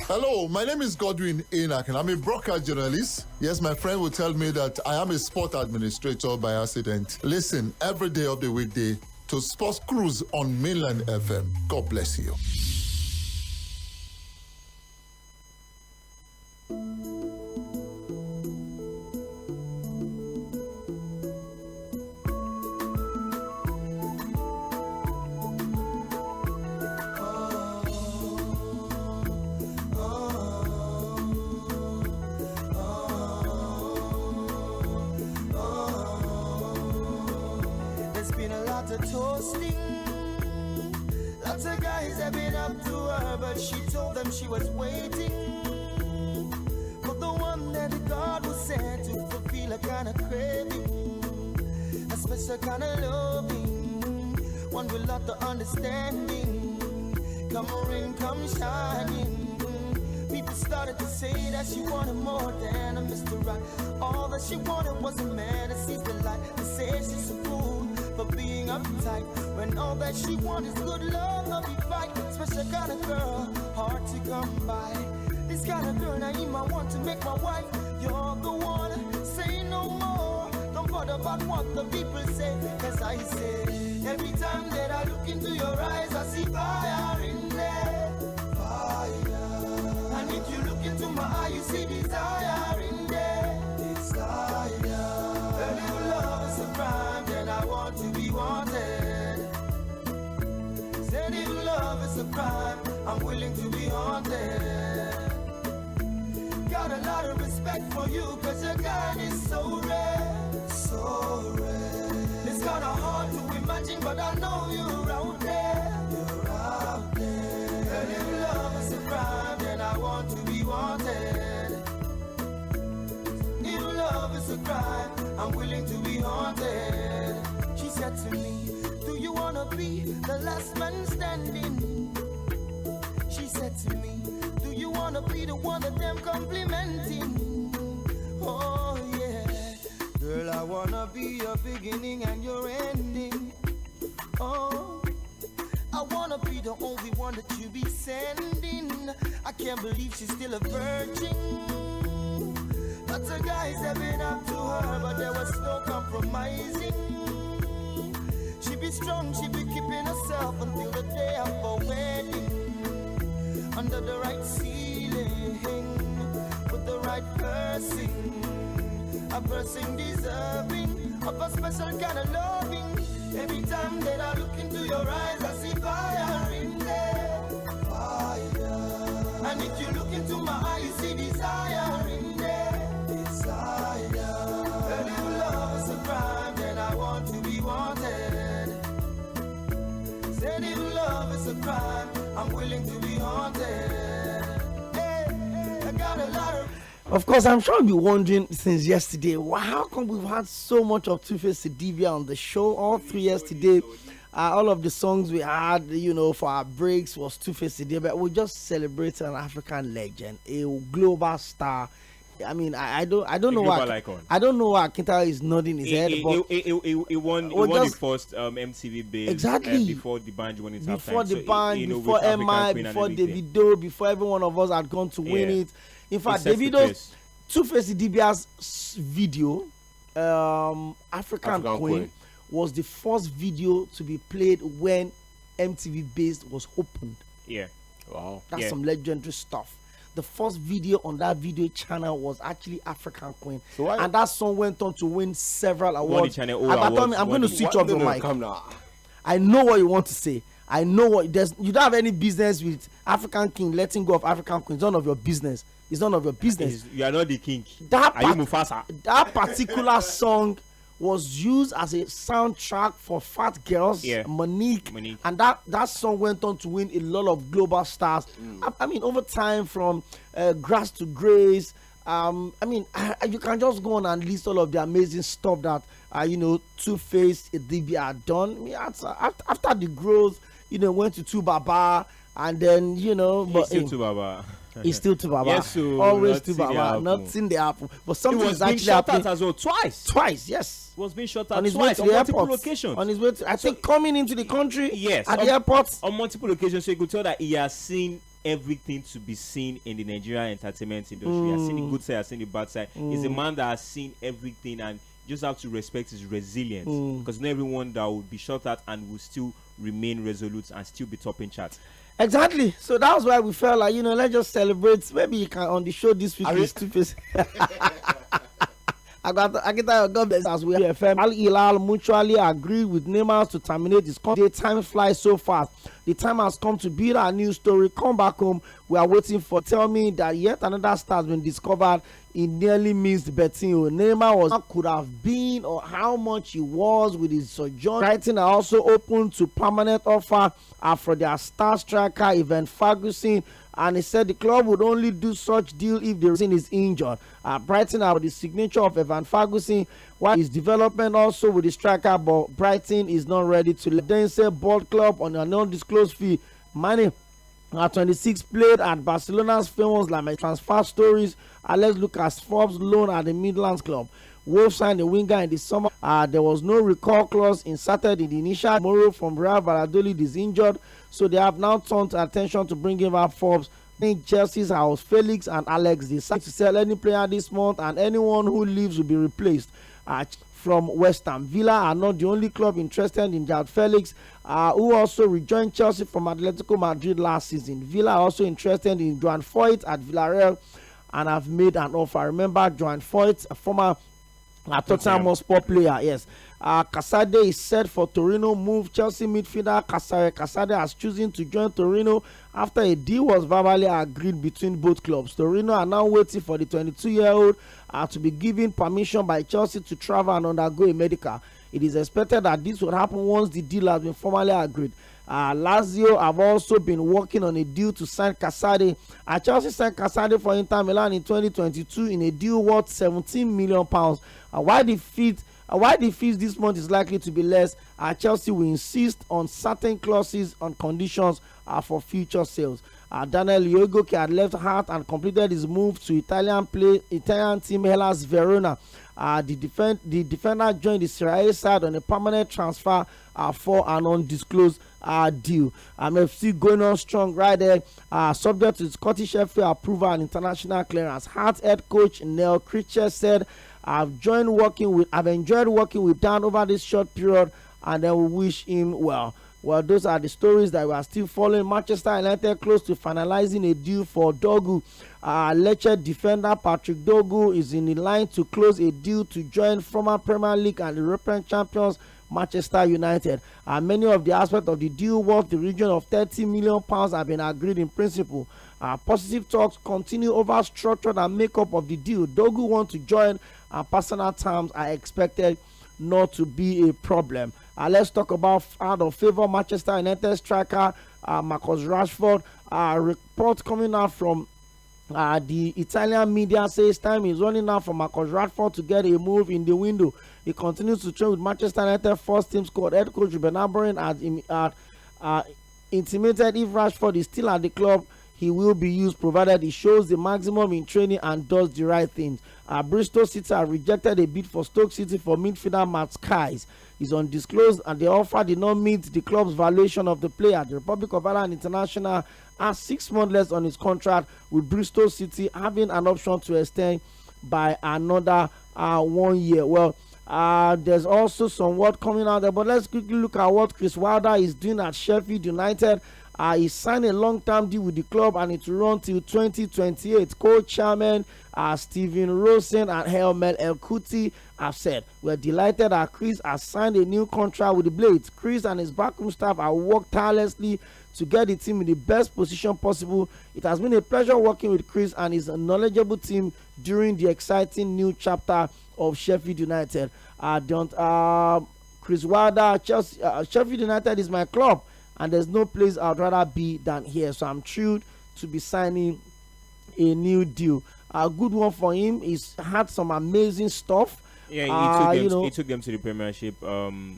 Hello, my name is Tᴏɪᴛᴛᴇʀ I'm a broadcast journalist. Yes, my friend will tell me that I am a sport administrator by accident. Listen every day of the weekday to Sports Cruise on Mainland FM. God bless you. Toasting. Lots of guys have been up to her, but she told them she was waiting for the one that God was sent to fulfill a kind of craving, a special kind of loving, one with lot of understanding. Come rain, come shining. People started to say that she wanted more than a Mr. Right. All that she wanted was a man that sees the light. They say she's a fool for being uptight, when all that she wants is good love, not be fight. Special kind of girl, hard to come by. This kind of girl I want to make my wife. You're the one, say no more. Don't bother about what the people say, cause I say, every time that I look into your eyes, I see fire in there. Fire. And if you look into my eye, you see desire in there. Desire. A little love is a crime, then I want to be wanted. Said if love is a crime, I'm willing to be haunted. Got a lot of respect for you, cause your kind is so rare. So rare. It's kinda hard to imagine, but I know you're out there. You're out there. And if love is a crime, then I want to be wanted. If love is a crime, I'm willing to be haunted. She said to me, do you wanna be the last man standing? She said to me, do you wanna be the one that them complimenting? Oh yeah, girl, I wanna be your beginning and your ending. Oh, I wanna be the only one that you be sending. I can't believe she's still a virgin. Lots of guys have been up to her, but there was no compromising. She be strong, she be keeping herself until the day of her wedding. Under the right ceiling, with the right person. A person deserving of a special kind of loving. Every time that I look into your eyes, I see fire in there. Fire. And if you look into my eyes, you see desire in there. Desire. And if love is a crime, then I want to be wanted. Said if love is a crime, I'm willing to be haunted. Of course, I'm sure you'll be wondering since yesterday, how come we've had so much of Tᴏɪᴛᴛᴇʀ on the show all 3 years today? All of the songs we had, for our breaks was Tᴏɪᴛᴛᴇʀ, but we just celebrated an African legend, a global star. I mean, I don't know why. I don't know why Akintayo is nodding his head. But he won the first MTV base exactly before the band won it. Before the band, before MI, before Davido, before every one of us had gone to win it. In fact, Davido's Tᴏɪᴛᴛᴇʀ's video, African Queen, was the first video to be played when MTV base was opened. Yeah. Wow. That's some legendary stuff. The first video on that video channel was actually African Queen. And that song went on to win several awards. I'm going to switch off the mic. I know what you want to say. I know what you don't have any business with African King letting go of African Queen. It's none of your business. It's none of your business. You are not the king. Are you Mufasa? That particular song was used as a soundtrack for Fat Girls, Monique, and that song went on to win a lot of global stars. I mean, over time, from Grass to Grace. You can just go on and list all of the amazing stuff that Tᴏɪᴛᴛᴇʀ had done. I mean, after the growth, went to Tubaba, and then but still Tubaba. It's still Tubaba. Yes, so always Tubaba. Not seen the apple, but something is actually happening as well twice. Twice, yes. Was being shot at on his twice way to on the multiple airport. locations. On his way to, I think, coming into the country. Yes, at the airport on multiple occasions. So you could tell that he has seen everything to be seen in the Nigerian entertainment industry. He has seen the good side, he has seen the bad side. He's a man that has seen everything, and you just have to respect his resilience, because not everyone that will be shot at and will still remain resolute and still be topping charts. Exactly. So that's why we felt like, let's just celebrate. Maybe you can on the show this week is Tᴏɪᴛᴛ. God bless as we FM. Al Hilal mutually agreed with Neymar to terminate his contract. Time flies so fast. The time has come to build our new story. Come back home. We are waiting for. Tell me that yet another star has been discovered. He nearly missed betting. Neymar could have been or how much he was with his sojourn. Brighton are also open to permanent offer for their star striker 𝐴von:Ferguson. And he said the club would only do such deal if the person is injured. Brighton are with the signature of 𝐴von:Ferguson, while his development also with the striker, but Brighton is not ready to let them say board club on an undisclosed fee. Money at 26 played at Barcelona's famous like transfer stories. Let's look at Forbes' loan at the Midlands club. Wolves signed a winger in the summer. There was no recall clause inserted in the initial. Moro from Real Valladolid is injured, so they have now turned attention to bringing back Forbes. I think Chelsea's house Felix and Alex decide to sell any player this month, and anyone who leaves will be replaced. From West Ham, Villa are not the only club interested in João Felix, who also rejoined Chelsea from Atletico Madrid last season. Villa are also interested in João Foyt at Villarreal and have made an offer. Remember João Foyt, a former Tottenham Hotspur player. Yes. Casade is set for Torino move. Chelsea midfielder Casade has chosen to join Torino after a deal was verbally agreed between both clubs. Torino are now waiting for the 22-year-old to be given permission by Chelsea to travel and undergo a medical. It is expected that this will happen once the deal has been formally agreed. Lazio have also been working on a deal to sign Casade. Chelsea signed Casade for Inter Milan in 2022 in a deal worth £17 million. Why the fees this month is likely to be less, Chelsea will insist on certain clauses on conditions for future sales. Daniel Yᴏᴜᴜᴜ had left Heart and completed his move to Italian team Hellas Verona. The defender joined the Serie A side on a permanent transfer for an undisclosed deal. FC going on strong right there, subject to Scottish FA approval and international clearance. Heart head coach Neil Critcher said, I've enjoyed working with Dan over this short period, and then we wish him well. Well, those are the stories that we are still following. Manchester United close to finalizing a deal for Dogu. Lecce defender Patrick Dogu is in the line to close a deal to join former Premier League and European champions Manchester United. Many of the aspects of the deal worth the region of £30 million have been agreed in principle. Positive talks continue over structure and makeup of the deal. Dogu wants to join, and personal terms are expected not to be a problem. Let's talk about out of favor Manchester United striker Marcus Rashford. Report coming out from The Italian media says time is running out for Marcus Rashford to get a move in the window. He continues to train with Manchester United first team squad. Head coach Ruben Amorim has intimated if Rashford is still at the club, he will be used provided he shows the maximum in training and does the right things. Bristol City have rejected a bid for Stoke City for midfielder Matt Skies. Is undisclosed and the offer did not meet the club's valuation of the player. The Republic of Ireland International has 6 months left on his contract, with Bristol City having an option to extend by another 1 year. Well, there's also some word coming out there, but let's quickly look at what Chris Wilder is doing at Sheffield United. He signed a long-term deal with the club and it will run till 2028. Co-chairman Stephen Rosen and 𝐴ᴏᴜᴛ have said, "We're delighted that Chris has signed a new contract with the Blades. Chris and his backroom staff have worked tirelessly to get the team in the best position possible. It has been a pleasure working with Chris and his knowledgeable team during the exciting new chapter of Sheffield United." Chris Wilder, Sheffield United is my club, and there's no place I'd rather be than here. So I'm thrilled to be signing a new deal. A good one for him. He's had some amazing stuff. Yeah, he took them to the Premiership.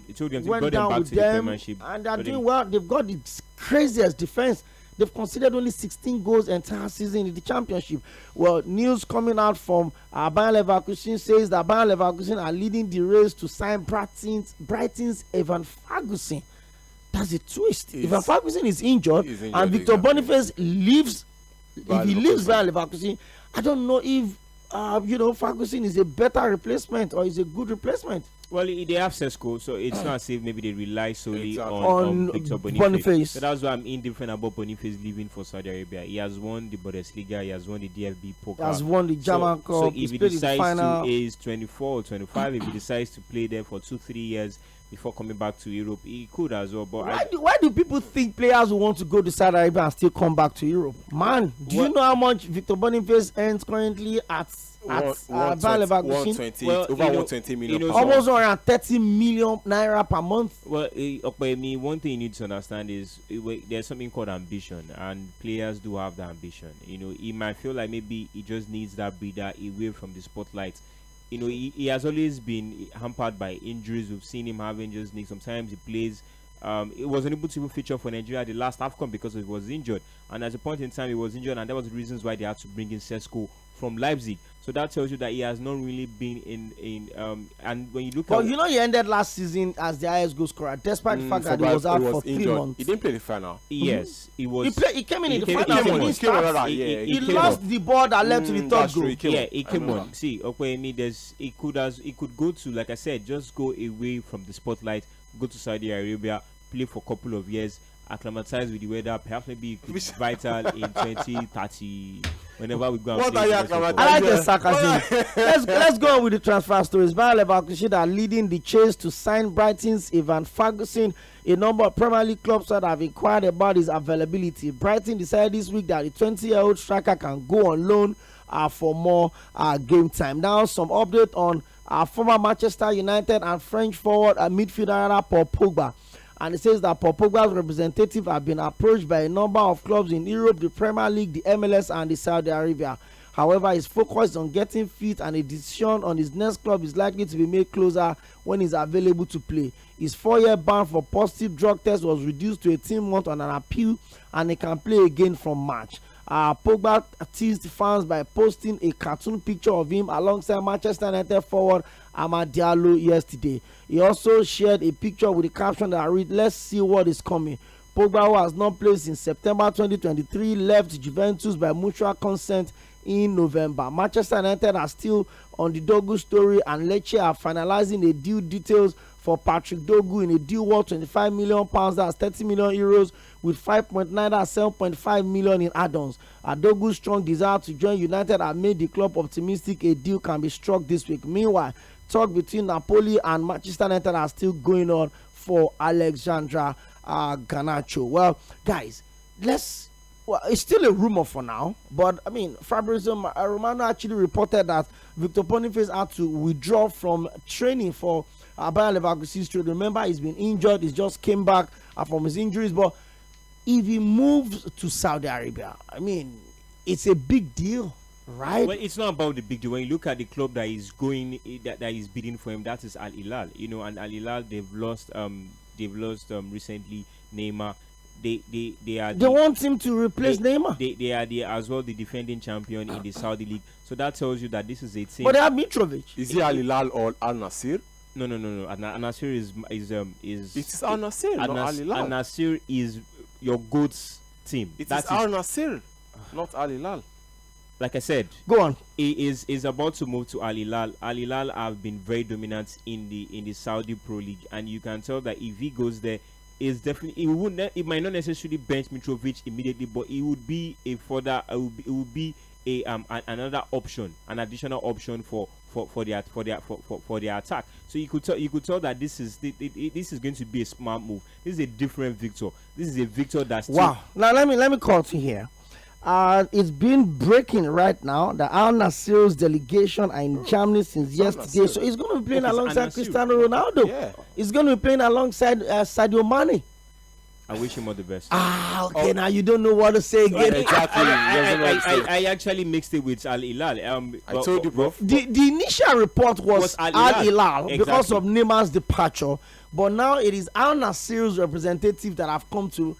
He took them to got them back to the Premiership, and they're doing well. They've got the craziest defense. They've conceded only 16 goals entire season in the Championship. Well, news coming out from Bayer Leverkusen says that Bayer Leverkusen are leading the race to sign Brighton's Evan Ferguson. That's a twist. Evan Ferguson is injured and Victor Boniface leaves. If he leaves Bayer Leverkusen, I don't know if Ferguson is a better replacement or is a good replacement. Well, they have Seszko, so it's not as if maybe they rely solely on Victor Boniface. So that's why I'm indifferent about Boniface leaving for Saudi Arabia. He has won the Bundesliga, he has won the DFB Pokal. He has won the German Cup. So if he decides to age 24 or 25, if he decides to play there for 2-3 years before coming back to Europe, he could as well. But why do people think players who want to go to Saudi Arabia and still come back to Europe? Man, do you know how much Victor Boniface earns currently at Bayer Leverkusen? Over 120 million. Almost around 30 million naira per month. Well, one thing you need to understand is there's something called ambition, and players do have the ambition. He might feel like maybe he just needs that breather away from the spotlight. He has always been hampered by injuries. We've seen him having just knees. Sometimes he plays. He wasn't able to even feature for Nigeria the last AFCON because he was injured. And at a point in time, he was injured, and that was the reasons why they had to bring in Seszko from Leipzig. So that tells you that he has not really been in. And when you look at, he ended last season as the highest goal scorer, despite the fact that he was out for 3 months. He didn't play the final. Yes, he was. He came in the final. He lost the ball that led to the third goal. He came on. See, he could go to, like I said, just go away from the spotlight, go to Saudi Arabia, play for a couple of years, acclimatize with the weather. Perhaps maybe he could be vital in 2030. Whenever we go and play. I like the sarcasm. let's go on with the transfer stories. Bayer Leverkusen are leading the chase to sign Brighton's Evan Ferguson. A number of Premier League clubs that have inquired about his availability. Brighton decided this week that the 20-year-old striker can go on loan for more game time. Now, some update on former Manchester United and French forward midfielder Paul Pogba. And it says that Paul Pogba's representative have been approached by a number of clubs in Europe, the Premier League, the MLS, and the Saudi Arabia. However, his focus on getting fit, and a decision on his next club is likely to be made closer when he's available to play. His 4-year ban for positive drug test was reduced to 18 months on an appeal, and he can play again from March. Pogba teased fans by posting a cartoon picture of him alongside Manchester United forward Amad Diallo yesterday. He also shared a picture with a caption that read, "Let's see what is coming." Pogba, who has not played since September 2023, left Juventus by mutual consent in November. Manchester United are still on the Dogu story, and Lecce are finalizing the deal details for Patrick Dogu in a deal worth £25 million, that's 30 million euros, with 5.9 and 7.5 million in add-ons. Dogu's strong desire to join United have made the club optimistic a deal can be struck this week. Meanwhile, talk between Napoli and Manchester United are still going on for Alexandra Garnacho. Well, guys, it's still a rumor for now, but I mean, Fabrizio Romano actually reported that Victor Boniface had to withdraw from training for Bayer Leverkusen. Remember, he's been injured. He just came back from his injuries. But if he moves to Saudi Arabia, I mean, it's a big deal, right? Well, it's not about the big deal. When you look at the club that is going, that is bidding for him, that is Al Hilal. You know, and Al Hilal, they've lost recently Neymar. They want him to replace Neymar. They are as well the defending champion in the Saudi league. So that tells you that this is a team. But they have Mitrovic. Is it Al Hilal or Al Nassr? No. Al Nassr is It is Al Nassr, not Al Hilal. Al Nassr is your GOAT's team. It is Al Nassr, not Al Hilal. Like I said, go on. He is about to move to Al Hilal. Al Hilal have been very dominant in the Saudi Pro League, and you can tell that if he goes there, is definitely it might not necessarily bench Mitrovic immediately, but it would be a further it would be a another option, an additional option for their attack. So you could tell that this is going to be a smart move. This is a different Victor. This is a Victor that's wow. Now let me cut to here. It's been breaking right now. The Al Nassr's delegation are in Germany since yesterday, so he's going to be playing alongside Cristiano Ronaldo. Yeah. He's going to be playing alongside Sadio Mane. I wish him all the best. Okay. Now you don't know what to say again. Exactly. I actually mixed it with Al Hilal. I told you, bro. The initial report was Al Hilal because of Neymar's departure, but now it is Al Nassr's representative that have come to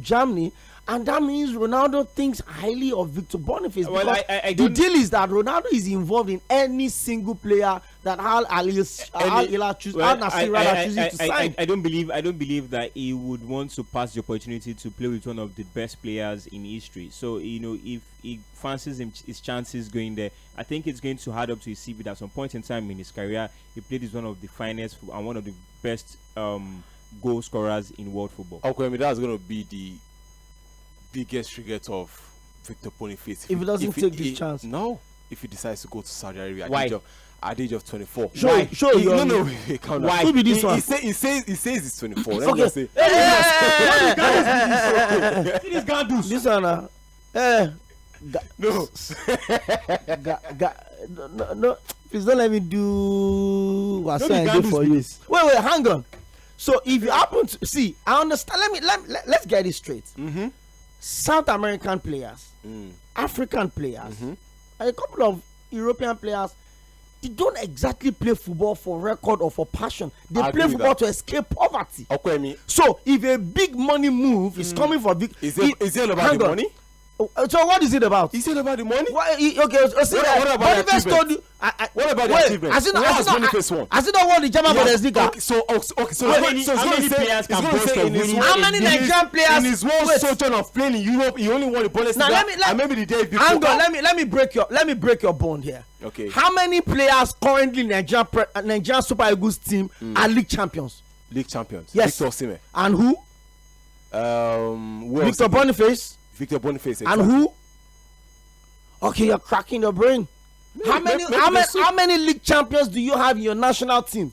Germany. And that means Ronaldo thinks highly of Victor Boniface. Well, because the deal is that Ronaldo is involved in any single player that Al Hilal chooses to sign. I don't believe that he would want to pass the opportunity to play with one of the best players in history. So if he fancies his chances going there, I think it's going to add up to his CV. At some point in time in his career, he played as one of the finest and one of the best goal scorers in world football. Okay, that's going to be the biggest regret of Victor Boniface if he doesn't take this chance. No, if he decides to go to Saudi Arabia at the age of 24. Sure. No, why? Who be this one? He says it's 24. Okay. Let me just say. This one, no. Please don't let me do what I do for you. Wait, hang on. So if you happen to see, I understand. Let's get it straight. Mm-hmm. South American players, African players, and a couple of European players, they don't exactly play football for record or for passion. They play football to escape poverty. Okay, so if a big money move is coming for big, is it about the money? So what is it about? Is it about the money? What about the achievement? What about the achievement? Has it not won the German Bundesliga? So how many players can boast of winning? How many Nigerian players? In his whole sojourn of playing in Europe, he only won the Bundesliga. And maybe the day before. Hang on, let me break your bone here. Okay. How many players currently Nigerian Super Eagles team are league champions? League champions. Yes. Victor Osimhen. And who? Victor Boniface. Victor Boniface. And who? Okay, you're cracking your brain. How many league champions do you have in your national team?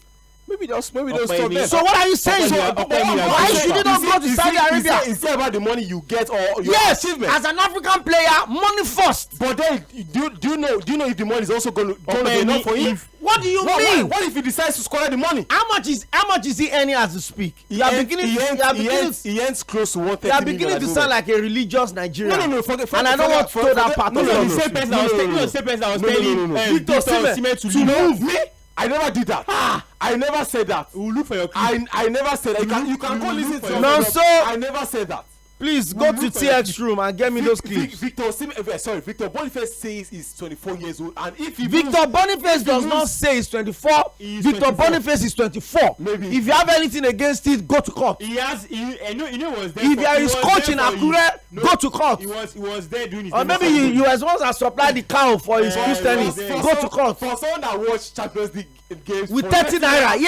Maybe those stop there. So what are you saying? Why should you not go to Saudi Arabia? Is it about the money you get or your achievement? As an African player, money first. But then, do you know if the money is also going to be enough for him? What do you mean? What if he decides to score the money? How much is he earning as you speak? He earns close to 130 million. You are beginning to sound like a religious Nigerian. No. And I don't want to throw that part of it. The same person that was telling Victor Osimhen to move me. I never did that. I never said that. We'll look for your clip. I never said that. You can go listen to No, so I never said that. Please go to TX room and get me those clips. Victor Boniface says he's 24 years old, and if he Victor Boniface does not say he's 24. Victor Boniface is 24. Maybe. If you have anything against it, go to court. He was there. If there is coach in Akure, go to court. He was there doing his. Or maybe you as once as supplied the cow for his Christianity. Go to court. For someone that watched Champions League games with 30 naira,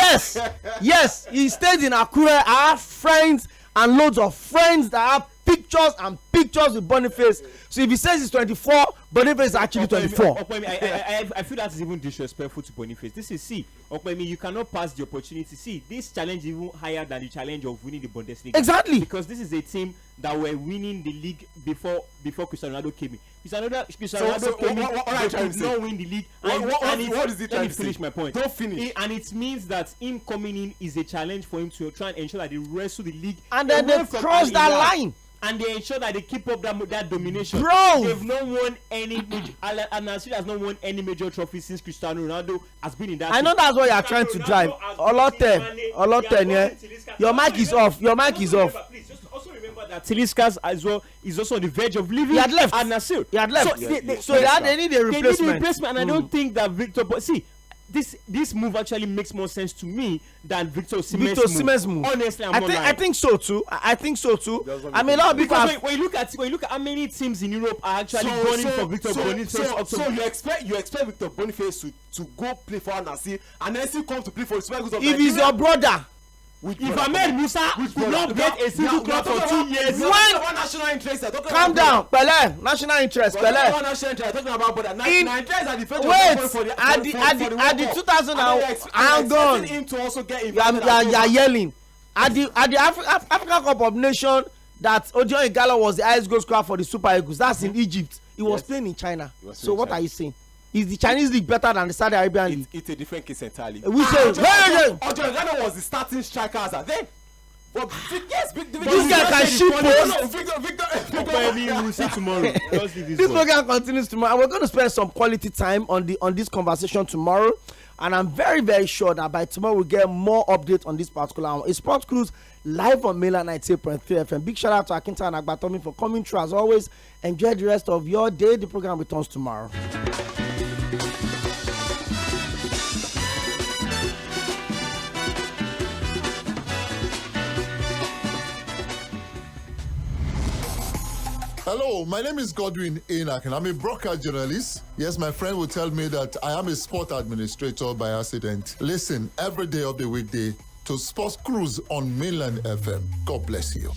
yes, he stayed in Akure. I have friends and loads of friends that have pictures with Boniface. So if he says he's 24, Boniface is actually 24. I feel that is even disrespectful to Boniface. This is you cannot pass the opportunity. See, this challenge is even higher than the challenge of winning the Bundesliga. Exactly. Because this is a team that were winning the league before Cristiano Ronaldo came in. Cristiano Ronaldo came in, they could not win the league. What is it? Let me finish my point. Don't finish. And it means that him coming in is a challenge for him to try and ensure that they wrestle the league. And then they cross that line. and they ensure that they keep up that domination. Bro, they've not won any major. Al-Nassr has not won any major trophy since Cristiano Ronaldo has been in that. I know that's what you are trying to drive. Olote, yeah. Your mic is off. Your mic is off. Please, just also remember that Taliscas as well is also on the verge of leaving. He had left. Al-Nassr. He had left. So they need a replacement. And I don't think that Victor. But see, this move actually makes more sense to me than Victor Osimhen's move. Honestly, I think so too. I think so too. I mean, a lot of people when you look at how many teams in Europe are actually gunning for Victor Boniface. So you expect Victor Boniface to go play for Al-Nassr and then still come to play for the Super Eagles of Nigeria? If he's your brother. If Ahmed Musa could not get a single club for 2 years, when national interest, calm down, Pele, national interest, Pele. Talking about brother. Nigeria is at the first at the 2000 I'm gone. Him to also get you are yelling at the African Cup of Nations that Odion Ighalo was the highest goal scorer for the Super Eagles. That's in Egypt. He was playing in China. So what are you saying? Is the Chinese league better than the Saudi Arabian league? It's a different case entirely. We say Odion Ighalo was the starting striker as then. But yes, this guy can shoot post. We'll see tomorrow. This program continues tomorrow. And we're going to spend some quality time on this conversation tomorrow. And I'm very, very sure that by tomorrow we'll get more updates on this particular one. It's Sports Cruise live on Mainland 98.3 FM. Big shout out to Akinta and Agbatomi for coming through as always. Enjoy the rest of your day. The program returns tomorrow. Hello, my name is Tᴏɪᴛᴛᴇʀ I'm a broadcast journalist. Yes, my friend will tell me that I am a sport administrator by accident. Listen every day of the weekday to Sports Cruise on Mainland FM. God bless you.